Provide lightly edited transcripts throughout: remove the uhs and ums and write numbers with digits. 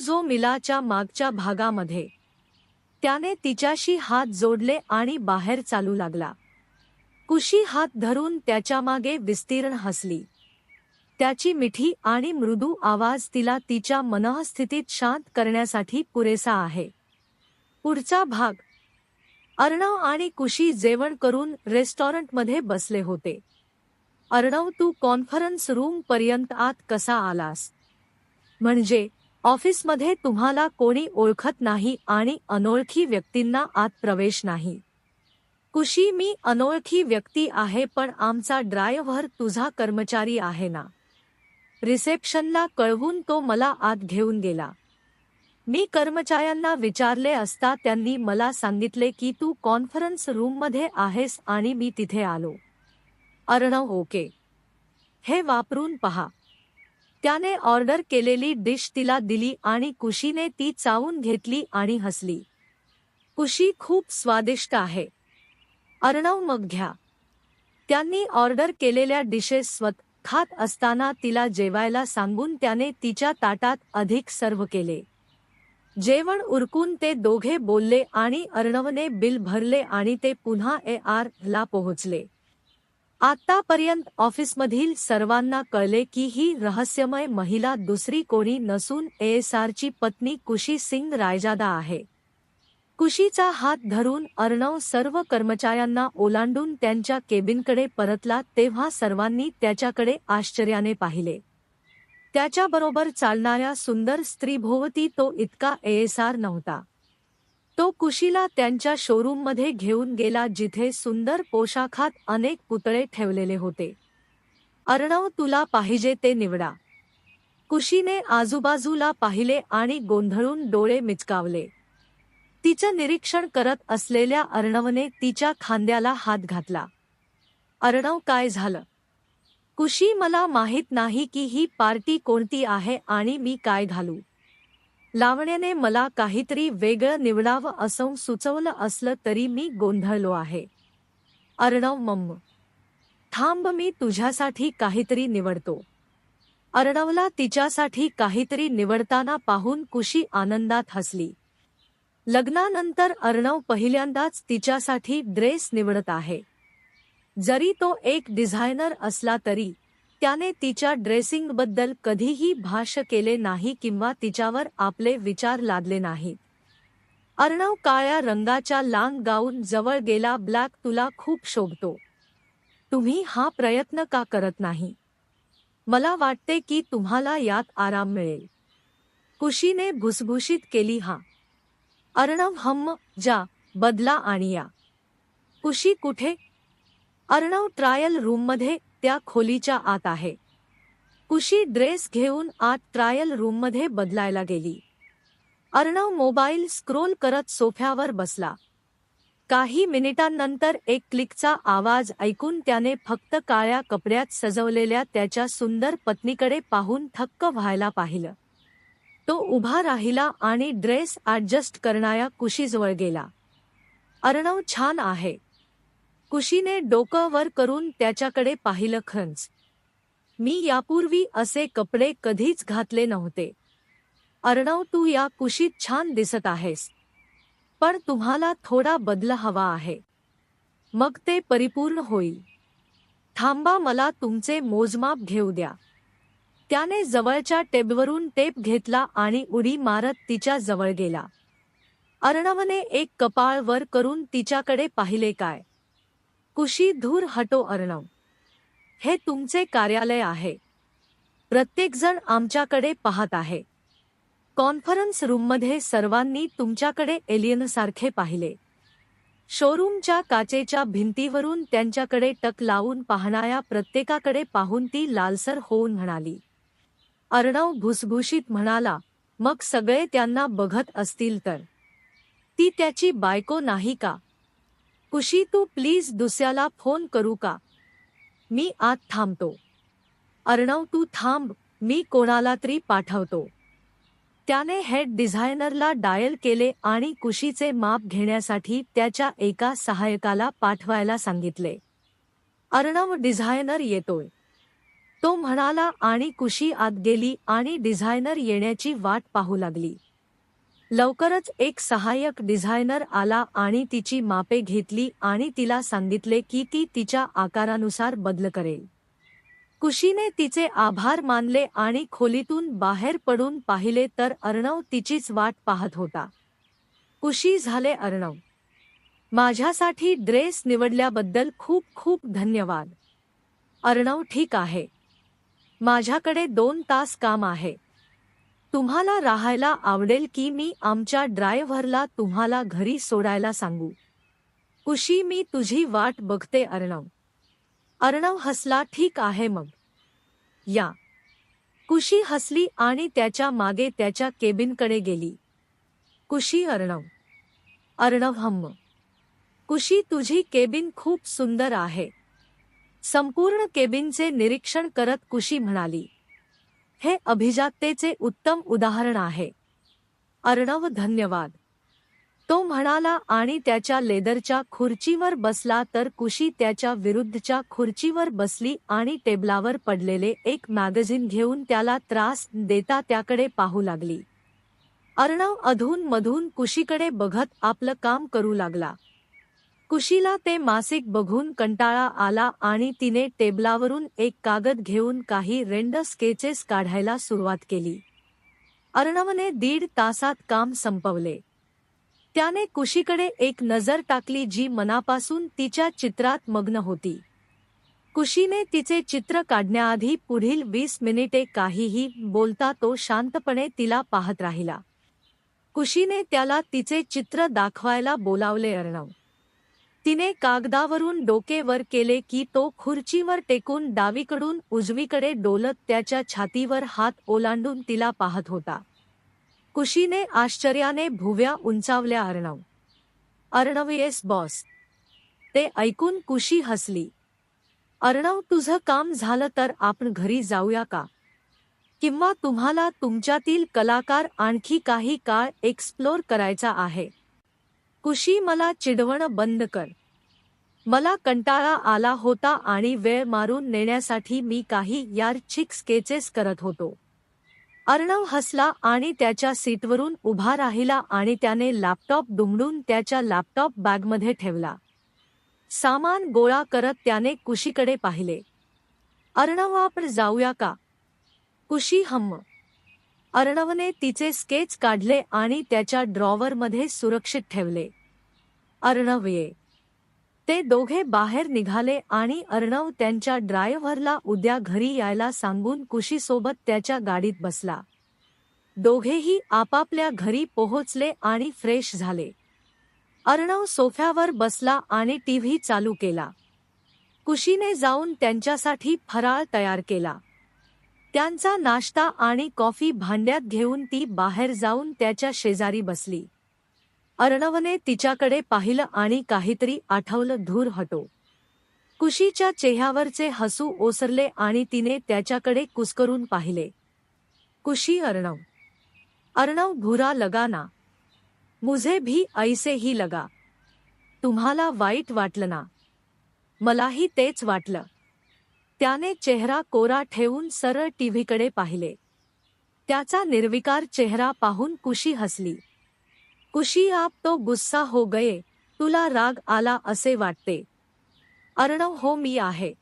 जो मिलाच्या मागच्या भागामध्ये. त्याने तिच्याशी हात जोडले आणि बाहेर चालू लागला. कुशी हात धरून त्याच्यामागे विस्तीर्ण हसली. त्याची मिठी आणि मृदू आवाज तिला तिच्या मनःस्थितीत शांत करण्यासाठी पुरेसा आहे. पुढचा भाग. अर्णव आणि कुशी जेवण करून रेस्टॉरंटमध्ये बसले होते. अर्णव, तू कॉन्फरन्स रूम पर्यंत आत कसा आलास? म्हणजे ऑफिसमध्ये तुम्हाला कोणी ओळखत नाही आणि अनोळखी व्यक्तींना आत प्रवेश नाही. कुशी, मी अनोळखी व्यक्ती आहे पण आमचा ड्रायव्हर तुझा कर्मचारी आहे ना. रिसेप्शनला कळवून तो मला आत घेऊन गेला. मी कर्मचाऱ्यांना विचारले असता त्यांनी मला सांगितले की तू कॉन्फरन्स रूममध्ये आहेस आणि मी तिथे आलो. अर्णव, ओके. हे वापरून पहा. त्याने ऑर्डर केलेली डिश तिला दिली आणि कुशीने ती चावून घेतली आणि हसली. कुशी, खूप स्वादिष्ट आहे. अर्णव, मग घ्या. त्यांनी ऑर्डर केलेल्या डिशेस स्वतः खात असताना तिला जेवायला सांगून त्याने तिच्या ताटात अधिक सर्व्ह केले. जेवण उरकून ते दोघे बोलले आणि अर्णवने बिल भरले आणि ते पुन्हा ला पोहोचले. आतापर्यंत ऑफिसमधील सर्वांना कळले की ही रहस्यमय महिला दुसरी कोणी नसून एएसआरची पत्नी कुशी सिंग रायजादा आहे. कुशीचा हात धरून अर्णव सर्व कर्मचाऱ्यांना ओलांडून त्यांच्या केबिनकडे परतला तेव्हा सर्वांनी त्याच्याकडे आश्चर्याने पाहिले. त्याच्याबरोबर चालणाऱ्या सुंदर स्त्रीभोवती तो इतका एएसआर नव्हता. तो कुशीला त्यांच्या शोरूममध्ये घेऊन गेला जिथे सुंदर पोशाखात अनेक पुतळे ठेवलेले होते. अर्णव, तुला पाहिजे ते निवडा. कुशीने आजूबाजूला पाहिले आणि गोंधळून डोळे मिचकावले. तिचं निरीक्षण करत असलेल्या अर्णवने तिच्या खांद्याला हात घातला. अर्णव, काय झालं? कुशी, मला माहीत नाही की ही पार्टी कोणती आहे आणि मी काय घालू. लावण्याने मला काहीतरी वेगळं निवडावं असं सुचवलं असलं तरी मी गोंधळलो आहे. अर्णव, मम्म. थांब, मी तुझ्यासाठी काहीतरी निवडतो. अर्णवला तिच्यासाठी काहीतरी निवडताना पाहून कुशी आनंदात हसली. लग्नानंतर अर्णव पहिल्यांदाच तिच्यासाठी ड्रेस निवडत आहे. जरी तो एक डिझायनर असला तरी त्याने तिच्या ड्रेसिंगबद्दल कधीही भाष्य केले नाही किंवा तिच्यावर आपले विचार लादले नाहीत. अर्णव काळ्या रंगाच्या लांग गाऊन जवळ गेला. ब्लॅक तुला खूप शोभतो. तुम्ही हा प्रयत्न का करत नाही? मला वाटते की तुम्हाला यात आराम मिळेल. कुशीने भुसभुशीत केली. हा. अर्णव, जा, बदला आणि या. कुशी, कुठे? अर्णव, ट्रायल रूममध्ये, त्या खोलीच्या आत आहे. कुशी ड्रेस घेऊन आत ट्रायल रूममध्ये बदलायला गेली. अर्णव मोबाईल स्क्रोल करत सोफ्यावर बसला. काही मिनिटांनंतर एक क्लिकचा आवाज ऐकून त्याने फक्त काळ्या कपड्यात सजवलेल्या त्याच्या सुंदर पत्नीकडे पाहून थक्क व्हायला पाहिलं. तो उभा राहिला आणि ड्रेस ॲडजस्ट करणाऱ्या कुशीजवळ गेला. अर्णव, छान आहे. कुशीने डोकं वर करून त्याच्याकडे पाहिलं. खरंच, मी यापूर्वी असे कपडे कधीच घातले नव्हते. अर्णव, तू या कुशीत छान दिसत आहेस. पण तुम्हाला थोडा बदल हवा आहे. मग ते परिपूर्ण होईल. थांबा, मला तुमचे मोजमाप घेऊ द्या. त्याने जवळच्या टेबलवरून टेप घेतला आणि उडी मारत तिच्या जवळ गेला. अर्णवने एक कपाळ वर करून तिच्याकडे पाहिले. काय? कुशी, धूर हटो अर्णव. हे तुमचे कार्यालय आहे. प्रत्येकजण आमच्याकडे पाहत आहे. कॉन्फरन्स रूममध्ये सर्वांनी तुमच्याकडे एलियनसारखे पाहिले. शोरूमच्या काचेच्या भिंतीवरून त्यांच्याकडे टक लावून पाहणाऱ्या प्रत्येकाकडे पाहून ती लालसर होऊन म्हणाली. अर्णव भुसभुशीत म्हणाला, मग सगळे त्यांना बघत असतील तर? ती त्याची बायको नाही का? कुशी, तू प्लीज दुसऱ्याला फोन करू का? मी आत थांबतो. अर्णव, तू थांब, मी कोणाला तरी पाठवतो. त्याने हेड डिझायनरला डायल केले आणि कुशीचे माप घेण्यासाठी त्याच्या एका सहाय्यकाला पाठवायला सांगितले. अर्णव, डिझायनर येतोय. तो म्हणाला आणि कुशी आत गेली आणि डिझायनर येण्याची वाट पाहू लागली. लवकरच एक सहाय्यक डिझायनर आला आणि तिची मापे घेतली आणि तिला सांगितले की ती तिच्या आकारानुसार बदल करेल. कुशीने तिचे आभार मानले आणि खोलीतून बाहेर पडून पाहिले तर अर्णव तिचीच वाट पाहत होता. कुशी झाले अर्णव. माझ्यासाठी ड्रेस निवडल्याबद्दल खूप खूप धन्यवाद. अर्णव ठीक आहे. माझ्याकडे 2 तास काम आहे. तुम्हाला राहायला आवडेल की मी आमच्या ड्रायव्हरला तुम्हाला घरी सोडायला सांगू? कुशी मी तुझी वाट बघते अर्णव. अर्णव हसला ठीक आहे मग. या. कुशी हसली आणि त्याच्या मागे त्याच्या केबिनकडे गेली. कुशी अर्णव. अर्णव हम्म. कुशी तुझी केबिन खूप सुंदर आहे. संपूर्ण केबिनचे निरीक्षण करत कुशी म्हणाली. हे अभिजाततेचे उत्तम उदाहरण आहे. अर्णव धन्यवाद. तो म्हणाला आणि त्याच्या लेदरच्या खुर्चीवर बसला तर कुशी त्याच्या विरुद्धच्या खुर्चीवर बसली आणि टेबलावर पडलेले एक मॅगझिन घेऊन त्याला त्रास देता त्याकडे पाहू लागली. अर्णव अधून-मधून कुशीकडे बघत आपलं काम करू लागला. कुशीला ते मासिक बघून कंटाळा आला आणि तिने टेबलावरून एक कागद घेऊन काही रेंड स्केचेस काढायला सुरुवात केली. अर्णवने 1.5 तासात काम संपवले. त्याने कुशीकडे एक नजर टाकली जी मनापासून तिच्या चित्रात मग्न होती. कुशीने तिचे चित्र काढण्याआधी पुढील 20 मिनिटे काहीही बोलता तो शांतपणे तिला पाहत राहिला. कुशीने त्याला तिचे चित्र दाखवायला बोलावले. अर्णव. तिने कागदावरून डोके वर केले की तो खुर्चीवर टेकून डावीकडून उजवीकडे डोलत त्याच्या छातीवर हात ओलांडून तिला पाहत होता. कुशीने आश्चर्याने भुवया उंचावल्या. अर्णव. Arnav yes boss. ते ऐकून कुशी हसली. अर्णव तुझं काम झालं तर आपण घरी जाऊया का? किंवा तुम्हाला तुमच्यातील कलाकार आणखी काही काळ एक्सप्लोर करायचा आहे? कुशी मला चिडवणं बंद कर. मला कंटाळा आला होता आणि वेळ मारून नेण्यासाठी मी काही यार्चिक स्केचेस करत होतो. अर्णव हसला आणि त्याच्या सीटवरून उभा राहिला आणि त्याने लॅपटॉप दुमडून त्याच्या लॅपटॉप बॅगमध्ये ठेवला. सामान गोळा करत त्याने कुशीकडे पाहिले. अर्णव आपण जाऊया का? कुशी हम्म. अर्णवने तिचे स्केच काढले आणि त्याच्या ड्रॉवरमध्ये सुरक्षित ठेवले. अर्णव ये. ते दोघे बाहेर निघाले आणि अर्णव त्यांच्या ड्रायव्हरला उद्या घरी यायला सांगून कुशीसोबत त्याच्या गाडीत बसला. दोघेही आपापल्या घरी पोहोचले आणि फ्रेश झाले. अर्णव सोफ्यावर बसला आणि टीव्ही चालू केला. कुशीने जाऊन त्यांच्यासाठी फराळ तयार केला. त्यांचा नाश्ता आणि कॉफी भांड्यात घेऊन ती बाहेर जाऊन त्याच्या शेजारी बसली. अर्णवने तिच्याकडे पाहिलं आणि काहीतरी आठवलं. धूर हटो. कुशीच्या चेहऱ्यावरचे हसू ओसरले आणि तिने त्याच्याकडे कुस्करून पाहिले. कुशी अर्णव. अर्णव बुरा लगा ना? मुझे भी ऐसे ही लगा. तुम्हाला वाईट वाटलं ना? मलाही तेच वाटलं. त्याने चेहरा कोरा ठेवून सरळ टीव्हीकडे पाहिले. त्याचा निर्विकार चेहरा पाहून कुशी हसली. कुशी आप तो गुस्सा हो गए. तुला राग आला असे वाटते. अर्णव हो मी आहे.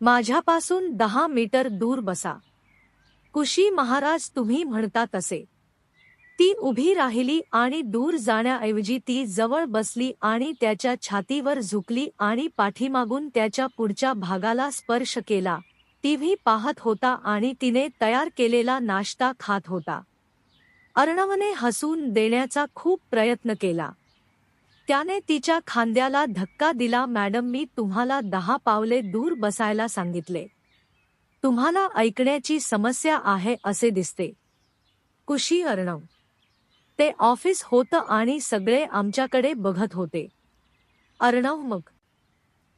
माझ्यापासून 10 मीटर दूर बसा. कुशी महाराज तुम्ही म्हणता तसे. ती उभी राहिली आणि दूर जाण्याऐवजी ती जवळ बसली आणि त्याच्या छातीवर झुकली आणि पाठीमागून त्याच्या पुढच्या भागाला स्पर्श केला. टीव्ही पाहत होता आणि तिने तयार केलेला नाश्ता खात होता. अर्णवने हसून देण्याचा खूप प्रयत्न केला. त्याने तिच्या खांद्याला धक्का दिला. मॅडम मी तुम्हाला 10 पावले दूर बसायला सांगितले. तुम्हाला ऐकण्याची समस्या आहे असे दिसते. कुशी अर्णव. ते ऑफिस होतं आणि सगळे आमच्याकडे बघत होते. अर्णव मग?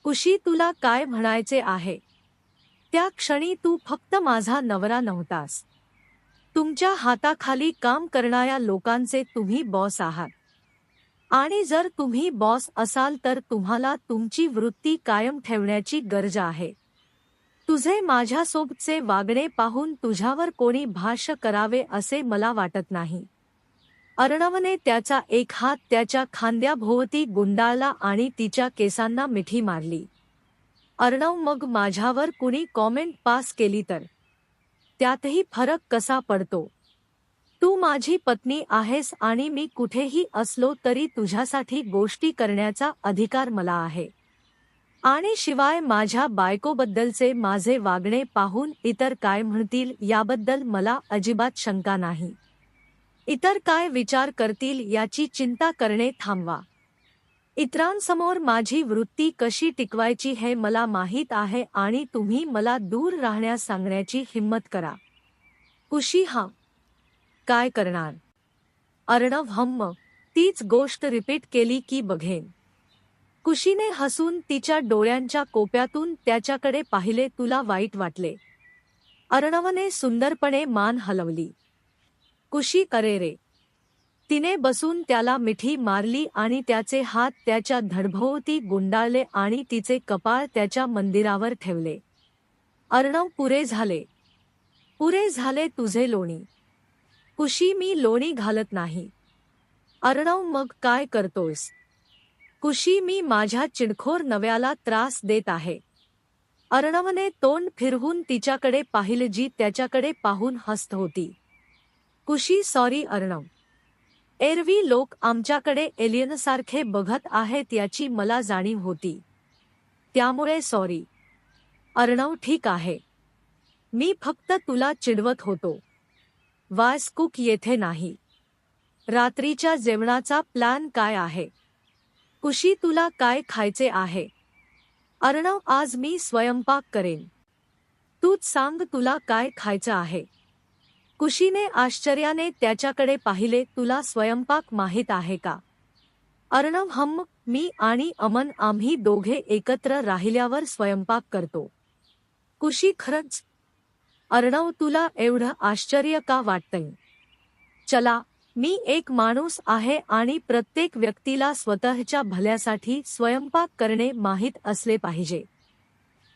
कुशी तुला काय म्हणायचे आहे? त्या क्षणी तू फक्त माझा नवरा नव्हतास. तुमच्या हाताखाली काम करणाऱ्या लोकांचे तुम्ही बॉस आहात. आणि जर तुम्ही बॉस असाल तर तुम्हाला तुमची वृत्ती कायम ठेवण्याची गरज आहे. तुझे माझ्यासोबतचे वागणे पाहून तुझ्यावर कोणी भाष्य करावे असे मला वाटत नाही. अर्णवने त्याचा एक हात त्याच्या खांद्याभोवती गुंडाळला आणि तिच्या केसांना मिठी मारली. अर्णव, मग माझ्यावर कुणी कॉमेंट पास केली तर त्यातही फरक कसा पडतो? तू माझी पत्नी आहेस आणि मी कुठेही असलो तरी तुझ्यासाठी गोष्टी करण्याचा अधिकार मला आहे. आणि शिवाय माझ्या बायकोबद्दलचे माझे वागणे पाहून इतर काय म्हणतील याबद्दल मला अजिबात शंका नाही. इतर काय विचार करतील याची चिंता करणे थांबवा. इतरांसमोर माझी वृत्ती कशी टिकवायची हे मला माहीत आहे आणि तुम्ही मला दूर राहण्यास सांगण्याची हिम्मत करा. कुशी, हां, काय करणार? अर्णव, हम्म, तीच गोष्ट रिपीट केली की बघेन. कुशीने हसून तिच्या डोळ्यांच्या कोप्यातून त्याच्याकडे पाहिले. तुला वाईट वाटले? अर्णवने सुंदरपणे मान हलवली. कुशी, अरे रे. तिने बसून त्याला मिठी मारली आणि त्याचे हात त्याच्या धडभोवती गुंडाळले आणि तिचे कपाळ त्याच्या मंदिरावर ठेवले. अर्णव, पुरे झाले. पुरे झाले तुझे लोणी. कुशी, मी लोणी घालत नाही. अर्णव, मग काय करतोयस? कुशी, मी माझ्या चिडखोर नव्याला त्रास देत आहे. अर्णवने तोंड फिरवून तिच्याकडे पाहिले, जी त्याच्याकडे पाहून हसत होती. कुशी, सॉरी अर्णव. एरवी लोक आमच्याकडे एलियनसारखे बघत आहेत याची मला जाणीव होती. त्यामुळे सॉरी. अर्णव, ठीक आहे. मी फक्त तुला चिडवत होतो. वास कुक येथे नाही. रात्रीच्या जेवणाचा प्लॅन काय आहे? कुशी, तुला काय खायचे आहे? अर्णव, आज मी स्वयंपाक करेन. तूच सांग तुला काय खायचं आहे. कुशीने आश्चर्याने त्याच्याकडे पाहिले. तुला स्वयंपाक माहीत आहे का? अर्णव, हम्म, मी आणि अमन आम्ही दोघे एकत्र राहिल्यावर स्वयंपाक करतो. कुशी, खरंच? अर्णव, तुला एवढं आश्चर्य का वाटतंय? चला, मी एक माणूस आहे आणि प्रत्येक व्यक्तीला स्वतःच्या भल्यासाठी स्वयंपाक करणे माहीत असले पाहिजे.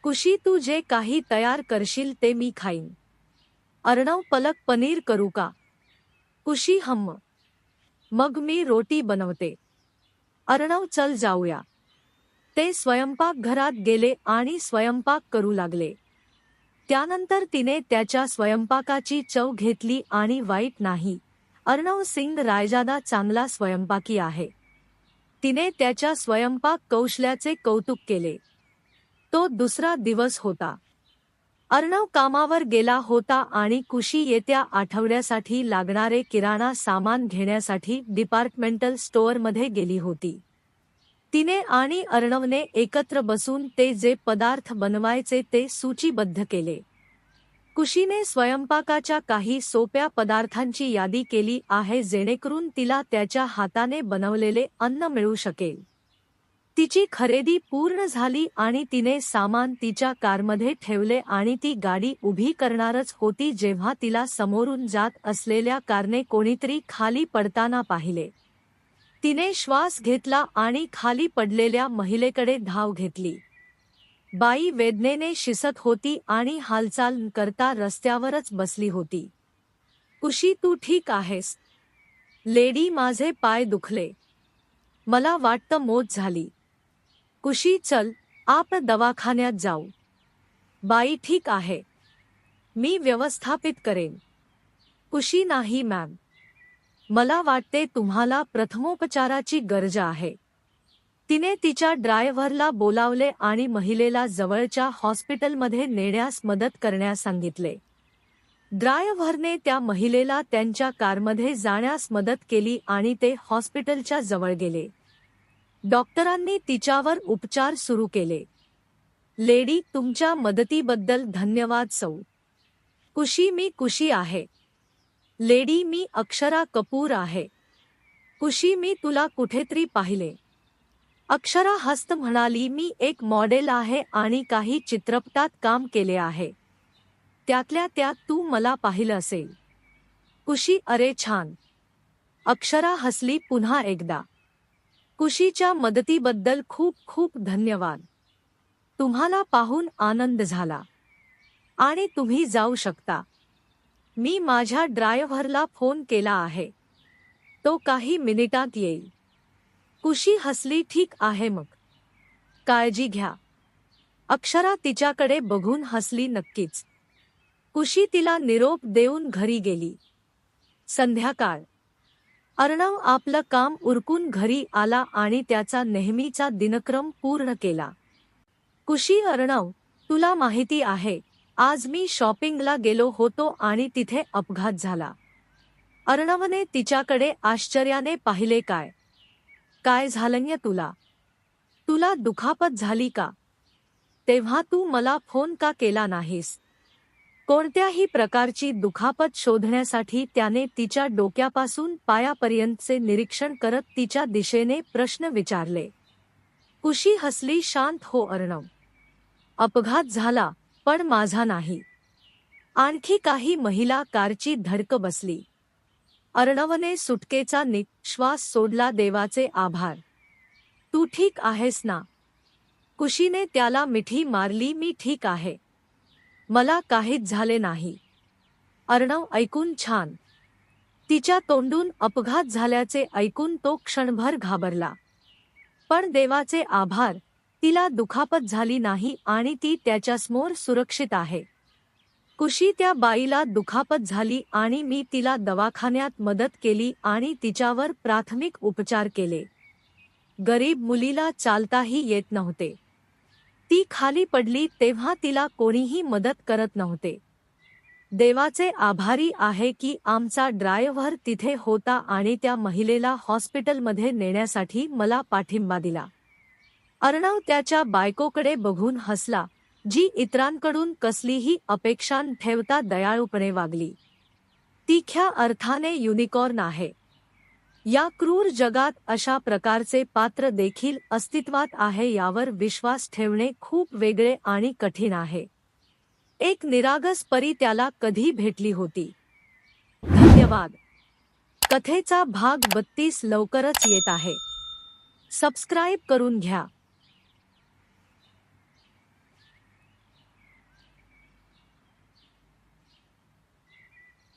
कुशी, तू जे काही तयार करशील ते मी खाईन. अर्णव, पलक पनीर करू का? कुशी, हम्म. मग मी रोटी बनवते. अर्णव, चल जाऊया. ते स्वयंपाकघरात गेले आणि स्वयंपाक करू लागले. त्यानंतर तिने त्याच्या स्वयंपाकाची चव घेतली आणि वाईट नाही, अर्णव सिंग रायजादा चांगला स्वयंपाकी आहे. तिने त्याच्या स्वयंपाक कौशल्याचे कौतुक केले. तो दुसरा दिवस होता. अर्णव कामावर गेला होता आणि कुशी येत्या आठवड्यासाठी लागणारे किराणा सामान घेण्यासाठी डिपार्टमेंटल स्टोअरमध्ये गेली होती. तिने आणि अर्णवने एकत्र बसून ते जे पदार्थ बनवायचे ते सूचीबद्ध केले. कुशीने स्वयंपाकाच्या काही सोप्या पदार्थांची यादी केली आहे जेणेकरून तिला त्याच्या हाताने बनवलेले अन्न मिळू शकेल. तिची खरेदी पूर्ण झाली आणि तिने सामान तिच्या कारमध्ये ठेवले आणि ती गाडी उभी करणारच होती जेव्हा तिला समोरून जात असलेल्या कारने कोणीतरी खाली पडताना पाहिले. तिने श्वास घेतला आणि खाली पडलेल्या महिलेकडे धाव घेतली. बाई वेदनेने शिसत होती आणि हालचाल न करता रस्त्यावरच बसली होती. कुशी, तू ठीक आहेस? लेडी, माझे पाय दुखले. मला वाटतं मोच झाली. कुशी, चल, आपण दवाखान्यात जाऊ. बाई, ठीक आहे. मी व्यवस्थापित करेन. कुशी, नाही मॅम. मला वाटते तुम्हाला प्रथमोपचाराची गरज आहे. तिने तिच्या ड्रायव्हरला बोलावले आणि महिलेला जवळच्या हॉस्पिटलमध्ये नेण्यास मदत करण्यास सांगितले. ड्रायव्हरने त्या महिलेला त्यांच्या कारमध्ये जाण्यास मदत केली आणि ते हॉस्पिटलच्या जवळ गेले. डॉक्टरांनी तिच्यावर उपचार सुरू केले. लेडी, तुमच्या मदतीबद्दल धन्यवाद सौ. कुशी, मी कुशी आहे. लेडी, मी अक्षरा कपूर आहे. कुशी, मी तुला कुठेतरी पाहिले. अक्षरा हसत म्हणाली, मी एक मॉडेल आहे आणि काही चित्रपटात काम केले आहे. त्यातल्या त्यात तू मला पाहिलं असेल. कुशी, अरे छान. अक्षरा हसली पुन्हा एकदा. कुशीच्या मदतीबद्दल खूप खूप धन्यवाद. तुम्हाला पाहून आनंद झाला. आणि तुम्ही जाऊ शकता. मी माझ्या ड्रायव्हरला फोन केला आहे. तो काही मिनिटात येईल. कुशी हसली. ठीक आहे मग. काळजी घ्या. अक्षरा तिच्याकडे बघून हसली. नक्कीच. कुशी तिला निरोप देऊन घरी गेली. संध्याकाळ. अर्णव आपलं काम उरकून घरी आला आणि त्याचा नेहमीचा दिनक्रम पूर्ण केला. कुशी. अर्णव, तुला माहिती आहे, आज मी शॉपिंगला गेलो होतो आणि तिथे अपघात झाला. अर्णवने तिच्याकडे आश्चर्याने पाहिले. काय झालंय तुला? तुला दुखापत झाली का? तेव्हा तू मला फोन का केला नाहीस? कोणत्याही प्रकारची दुखापत शोधण्यासाठी त्याने तिच्या डोक्यापासून पायापर्यंतचे निरीक्षण करत तिच्या दिशेने प्रश्न विचारले. कुशी हसली. शांत हो अर्णव. अपघात झाला, पण माझा नाही. आणखी काही महिला कारची धडक बसली. अर्णवने सुटकेचा निश्वास सोडला. देवाचे आभार. तू ठीक आहेस ना? कुशीने त्याला मिठी मारली. मी ठीक आहे. मला काहीच झाले नाही. अर्णव ऐकून छान. तिच्या तोंडून अपघात झाल्याचे ऐकून तो क्षणभर घाबरला. पण देवाचे आभार, तिला दुखापत झाली नाही आणि ती त्याच्यासमोर सुरक्षित आहे. कुशी. त्या बाईला दुखापत झाली आणि मी तिला दवाखान्यात मदत केली आणि तिच्यावर प्राथमिक उपचार केले. गरीब मुलीला चालताही येत नव्हते. ती खाली पडली तेव्हा तिला कोणीही मदत करत नव्हते. देवाचे आभारी आहे की आमचा ड्रायव्हर तिथे होता आणि त्या महिलेला हॉस्पिटलमध्ये नेण्यासाठी मला पाठिंबा दिला. अर्णव त्याच्या बायकोकडे बघून हसला, जी इतरांकडून कसलीही अपेक्षा न ठेवता दयाळूपणे वागली. ती खऱ्या अर्थाने युनिकॉर्न आहे. या क्रूर जगात अशा प्रकारचे पात्र देखील अस्तित्वात आहे यावर विश्वास ठेवणे खूप वेगळे आणि कठीण आहे. एक निरागस परी त्याला कधी भेटली होती. धन्यवाद. कथेचा भाग 32 लवकरच येत आहे. सबस्क्राईब करून घ्या.